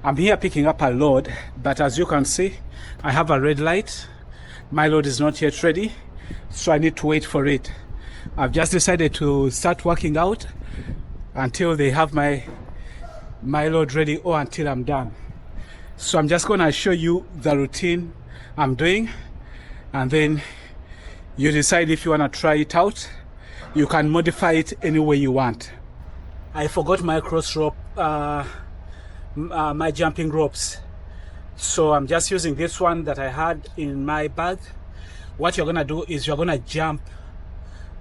I'm here picking up a load, but as you can see, I have a red light. My load is not yet ready, so I need to wait for it. I've just decided to start working out until they have my load ready or until I'm done. So I'm just gonna show you the routine I'm doing, and then you decide if you wanna try it out. You can modify it any way you want. I forgot my Crossrope, my jumping ropes, so I'm just using this one that I had in my bag. What you're gonna do is you're gonna jump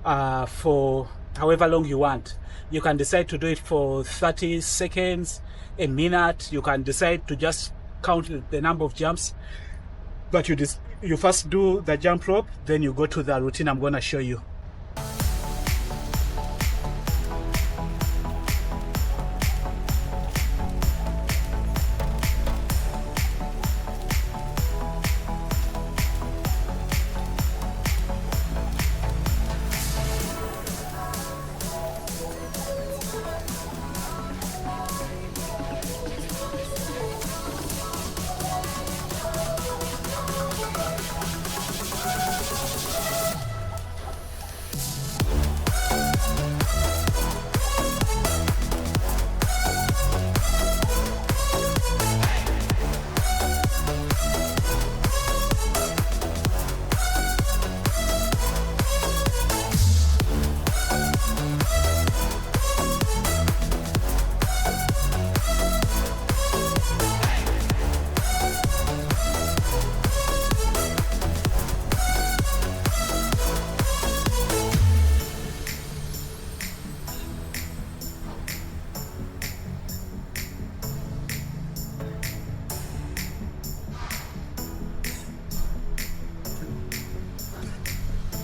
for however long you want. You can decide to do it for 30 seconds, a minute. You can decide to just count the number of jumps, but you first do the jump rope, then you go to the routine I'm gonna show you.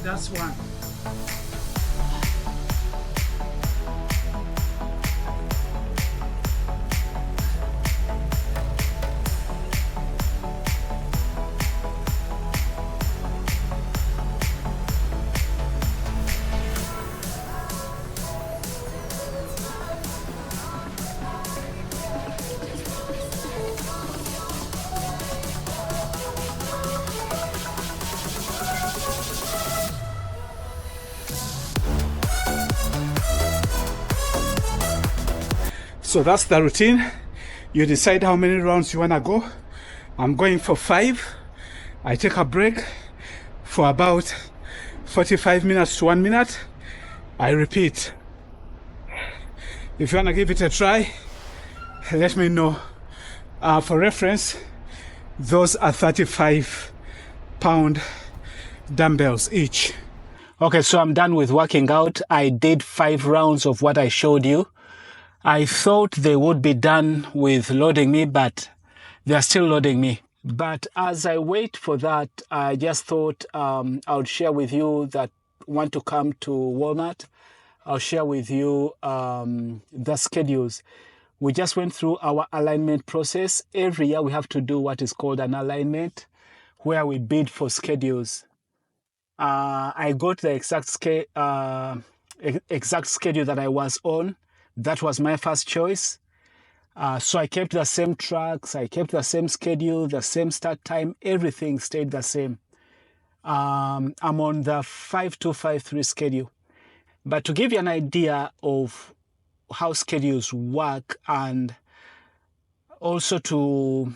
That's one. So that's the routine. You decide how many rounds you wanna go. I'm going for 5. I take a break for about 45 minutes to 1 minute. I repeat. If you wanna give it a try, let me know. For reference, those are 35-pound dumbbells each. Okay, so I'm done with working out. I did 5 rounds of what I showed you. I thought they would be done with loading me, but they're still loading me. But as I wait for that, I just thought I would share with you that want to come to Walmart. I'll share with you the schedules. We just went through our alignment process. Every year we have to do what is called an alignment, where we bid for schedules. I got the exact schedule that I was on. That was my first choice. So I kept the same tracks, I kept the same schedule, the same start time, everything stayed the same. I'm on the 5253 schedule. But to give you an idea of how schedules work, and also to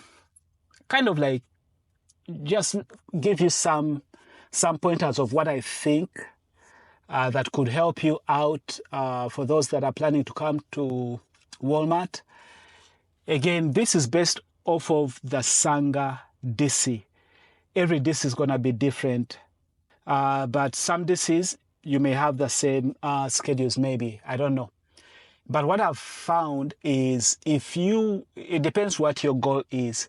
kind of like just give you some pointers of what I think that could help you out for those that are planning to come to Walmart. Again, this is based off of the Sangha DC. Every DC is going to be different, but some DCs, you may have the same schedules maybe, I don't know. But what I've found is it depends what your goal is.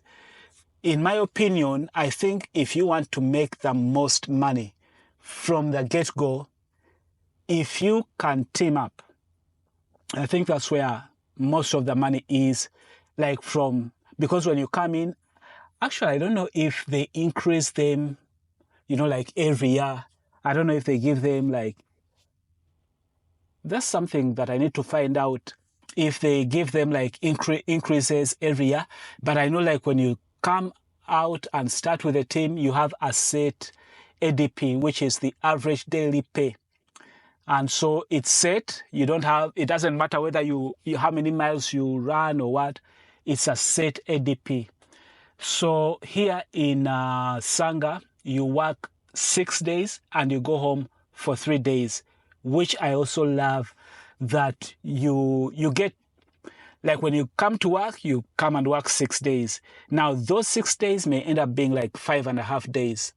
In my opinion, I think if you want to make the most money from the get-go, if you can team up, I think that's where most of the money is, because when you come in, actually, I don't know if they increase them, every year. I don't know if they give them that's something that I need to find out. if they give them like increases every year. But I know like when you come out and start with a team, you have a set ADP, which is the average daily pay. And so it's set. You don't have, it doesn't matter whether you how many miles you run or what, it's a set ADP. So here in Sangha, you work 6 days and you go home for 3 days, which I also love, that you get, like when you come to work, you come and work 6 days. Now those 6 days may end up being like 5.5 days,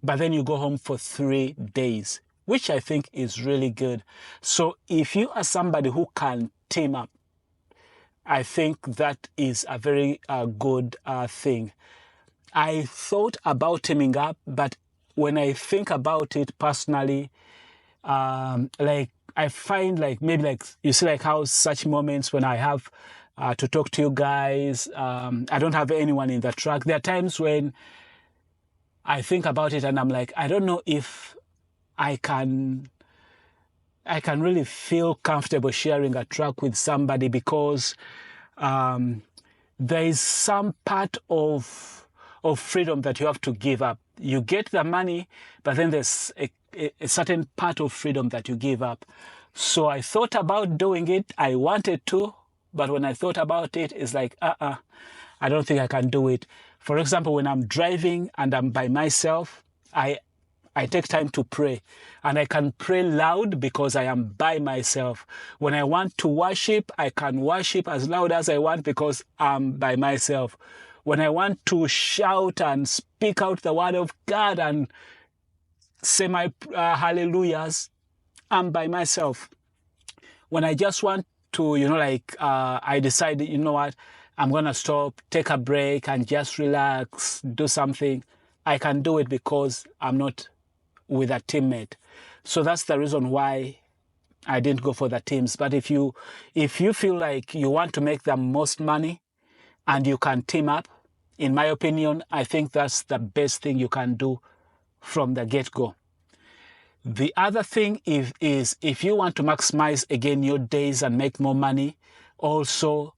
but then you go home for 3 days, which I think is really good. So if you are somebody who can team up, I think that is a very good thing. I thought about teaming up, but when I think about it personally, like I find like maybe like you see like how such moments when I have to talk to you guys, I don't have anyone in the truck. There are times when I think about it and I'm like, I don't know if I can really feel comfortable sharing a truck with somebody, because there is some part of freedom that you have to give up. You get the money, but then there's a certain part of freedom that you give up. So I thought about doing it. I wanted to, but when I thought about it, it's like, I don't think I can do it. For example, when I'm driving and I'm by myself, I take time to pray, and I can pray loud because I am by myself. When I want to worship, I can worship as loud as I want because I'm by myself. When I want to shout and speak out the word of God and say my hallelujahs, I'm by myself. When I just want to, I decided, you know what, I'm going to stop, take a break and just relax, do something, I can do it because I'm not with a teammate. So that's the reason why I didn't go for the teams. But if you feel like you want to make the most money and you can team up, in my opinion, I think that's the best thing you can do from the get-go. The other thing is if you want to maximize again your days and make more money, also,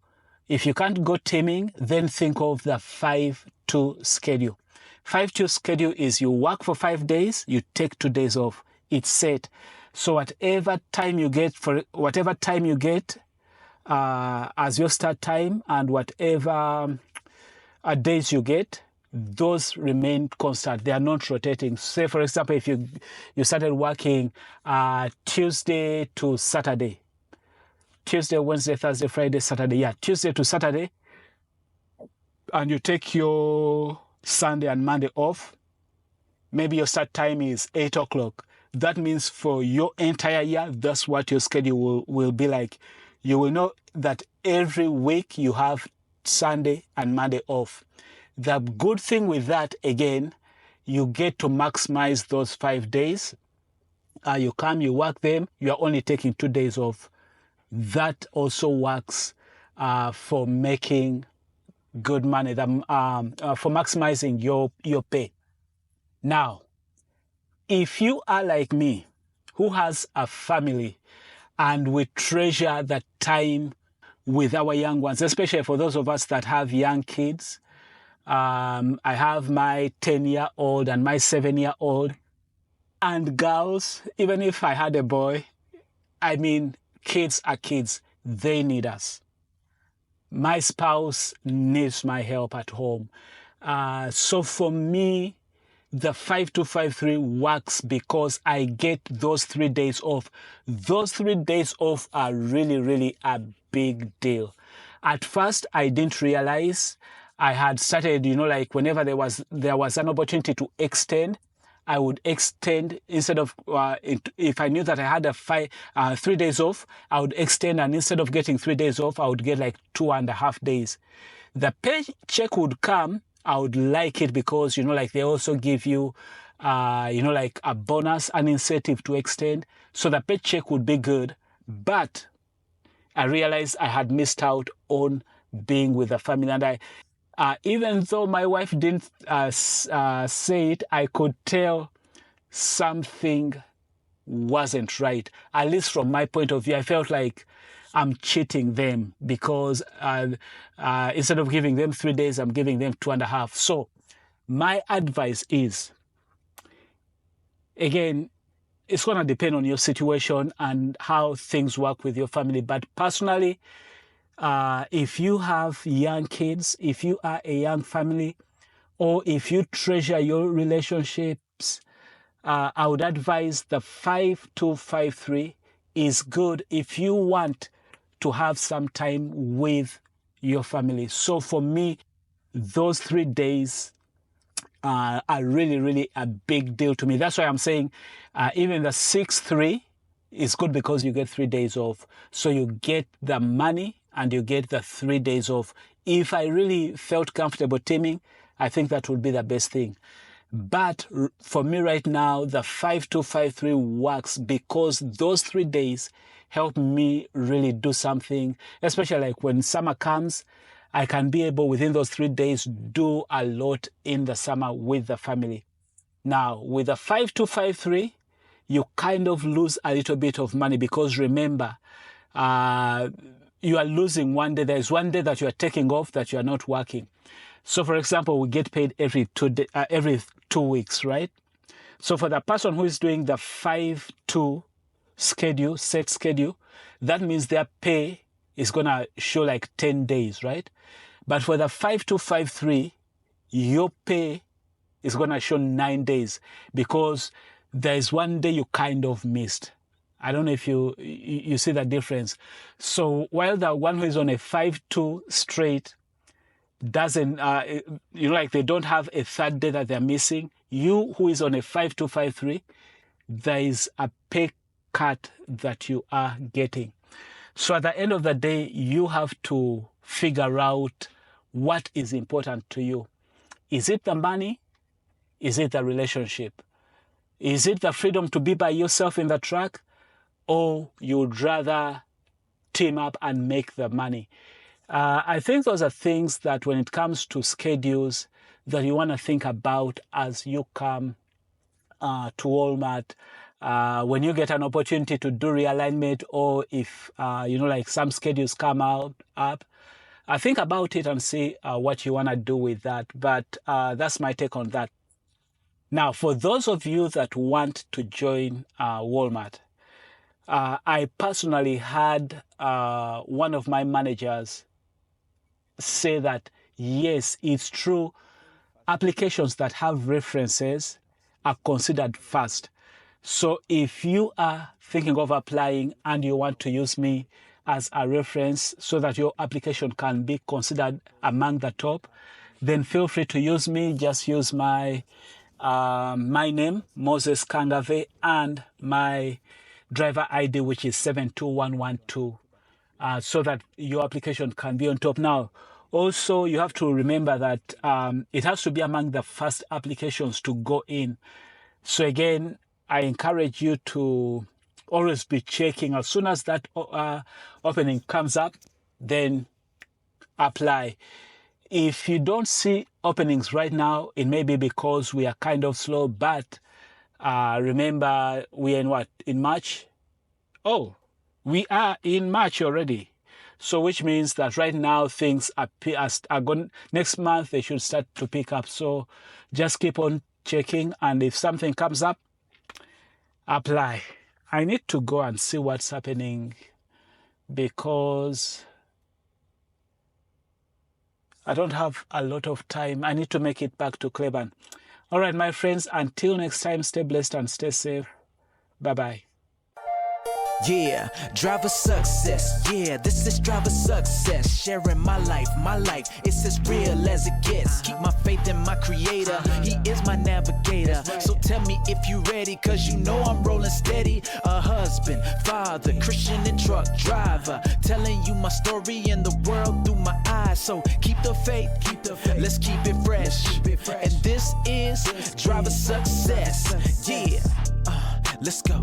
if you can't go teaming, then think of the 5-2 schedule. 5-2 schedule is you work for 5 days, you take 2 days off. It's set. So whatever time you get as your start time, and whatever days you get, those remain constant. They are not rotating. Say, for example, if you started working Tuesday to Saturday, Tuesday, Wednesday, Thursday, Friday, Saturday, Tuesday to Saturday, and you take your Sunday and Monday off, maybe your start time is 8 o'clock. That means for your entire year, that's what your schedule will be like. You will know that every week you have Sunday and Monday off. The good thing with that, again, you get to maximize those 5 days. You come, you work them, you are only taking 2 days off. That also works for making good money, for maximizing your pay. Now, if you are like me, who has a family, and we treasure the time with our young ones, especially for those of us that have young kids. I have my 10-year-old and my 7-year-old, and girls, even if I had a boy, I mean, kids are kids. They need us. My spouse needs my help at home. So for me, the 5-2-5-3 works because I get those 3 days off. Those 3 days off are really, really a big deal. At first, I didn't realize. I had started, like whenever there was an opportunity to extend, I would extend. Instead of, if I knew that I had 3 days off, I would extend, and instead of getting 3 days off, I would get like 2.5 days. The paycheck would come. I would like it because, like they also give you, like a bonus, an incentive to extend. So the paycheck would be good. But I realized I had missed out on being with the family. And even though my wife didn't say it, I could tell something wasn't right. At least from my point of view, I felt like I'm cheating them because instead of giving them 3 days, I'm giving them 2.5. So my advice is, again, it's going to depend on your situation and how things work with your family. But personally, if you have young kids, if you are a young family, or if you treasure your relationships, I would advise the 5-2-5-3 is good if you want to have some time with your family. So for me, those 3 days are really, really a big deal to me. That's why I'm saying even the 6-3 is good because you get 3 days off. So you get the money and you get the 3 days off. If I really felt comfortable teaming, I think that would be the best thing. But for me right now, the 5-2-5-3 works because those 3 days help me really do something, especially like when summer comes, I can be able within those 3 days do a lot in the summer with the family. Now, with the 5-2-5-3, you kind of lose a little bit of money because remember, you are losing 1 day. There's 1 day that you are taking off that you are not working. So, for example, we get paid every 2 weeks, right? So for the person who is doing the 5-2 schedule, set schedule, that means their pay is going to show like 10 days, right? But for the 5-2-5-3, your pay is going to show 9 days because there's 1 day you kind of missed. I don't know if you see the difference. So while the one who is on a 5-2 straight doesn't, like they don't have a third day that they're missing, you who is on a 5-2-5-3, there is a pay cut that you are getting. So at the end of the day, you have to figure out what is important to you. Is it the money? Is it the relationship? Is it the freedom to be by yourself in the truck? Or you'd rather team up and make the money? I think those are things that when it comes to schedules that you want to think about as you come to Walmart. When you get an opportunity to do realignment, or if, like some schedules come up, think about it and see what you want to do with that. But that's my take on that. Now, for those of you that want to join Walmart, I personally had one of my managers say that, yes, it's true, applications that have references are considered first. So if you are thinking of applying and you want to use me as a reference so that your application can be considered among the top, then feel free to use me. Just use my name, Moses Kangave, and my driver ID, which is 72112, so that your application can be on top. Now, also, you have to remember that it has to be among the first applications to go in. So again, I encourage you to always be checking. As soon as that opening comes up, then apply. If you don't see openings right now, it may be because we are kind of slow, but remember, we are in what? In March? Oh, we are in March already. So which means that right now things are going, next month they should start to pick up. So just keep on checking, and if something comes up, apply. I need to go and see what's happening because I don't have a lot of time. I need to make it back to Cleburne. All right, my friends, until next time, stay blessed and stay safe. Bye-bye. Yeah, driver success. Yeah, this is driver success. Sharing my life it's as real as it gets. Keep my faith in my creator, he is my navigator. So tell me if you ready, cause you know I'm rolling steady. A husband, father, Christian and truck driver, telling you my story in the world through my eyes. So keep the faith, let's keep it fresh. And this is driver success. Yeah, let's go.